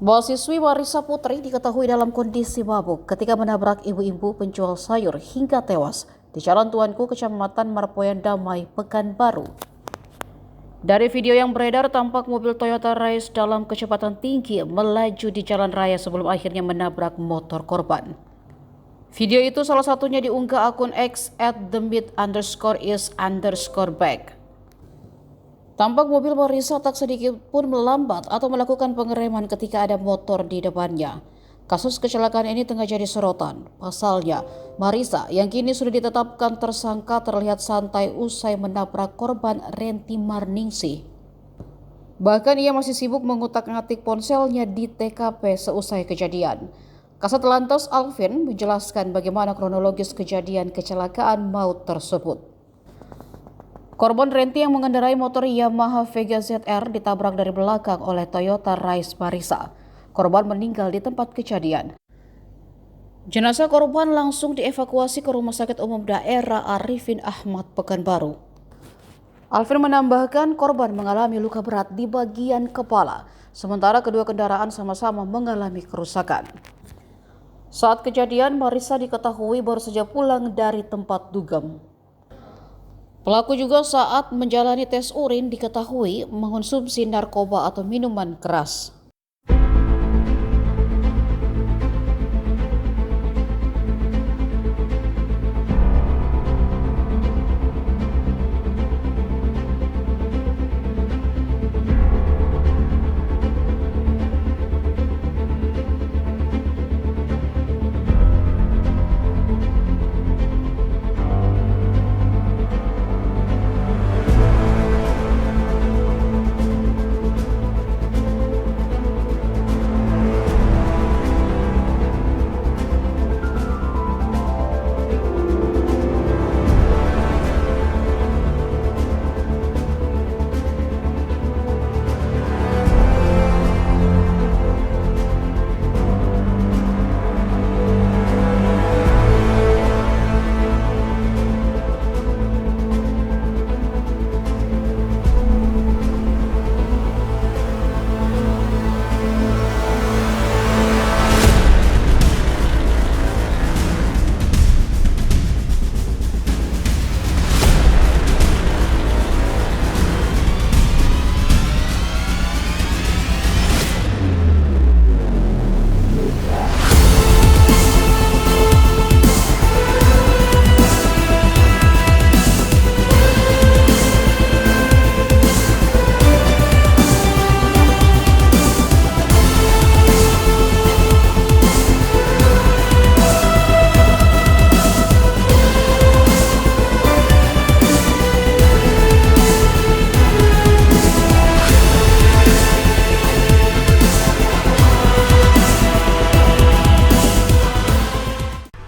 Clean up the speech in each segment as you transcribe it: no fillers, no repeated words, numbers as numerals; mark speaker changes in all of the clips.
Speaker 1: Mahasiswi Marisa Putri diketahui dalam kondisi mabuk ketika menabrak ibu-ibu penjual sayur hingga tewas di Jalan Tuanku, Kecamatan Marpoyan Damai, Pekanbaru. Dari video yang beredar, tampak mobil Toyota Race dalam kecepatan tinggi melaju di jalan raya sebelum akhirnya menabrak motor korban. Video itu salah satunya diunggah akun X @themit_is_back. Tampak mobil Marisa tak sedikit pun melambat atau melakukan pengereman ketika ada motor di depannya. Kasus kecelakaan ini tengah jadi sorotan. Pasalnya, Marisa yang kini sudah ditetapkan tersangka terlihat santai usai menabrak korban Renti Marningsih. Bahkan ia masih sibuk mengutak-ngatik ponselnya di TKP seusai kejadian. Kasat Lantas Alvin menjelaskan bagaimana kronologis kejadian kecelakaan maut tersebut. Korban Renti yang mengendarai motor Yamaha Vega ZR ditabrak dari belakang oleh Toyota Race Marisa. Korban meninggal di tempat kejadian. Jenazah korban langsung dievakuasi ke Rumah Sakit Umum Daerah Arifin Ahmad, Pekanbaru. Alvin menambahkan korban mengalami luka berat di bagian kepala, sementara kedua kendaraan sama-sama mengalami kerusakan. Saat kejadian, Marisa diketahui baru saja pulang dari tempat dugem. Pelaku juga saat menjalani tes urin diketahui mengonsumsi narkoba atau minuman keras.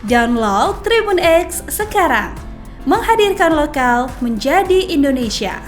Speaker 2: Download Tribun X sekarang, menghadirkan lokal menjadi Indonesia.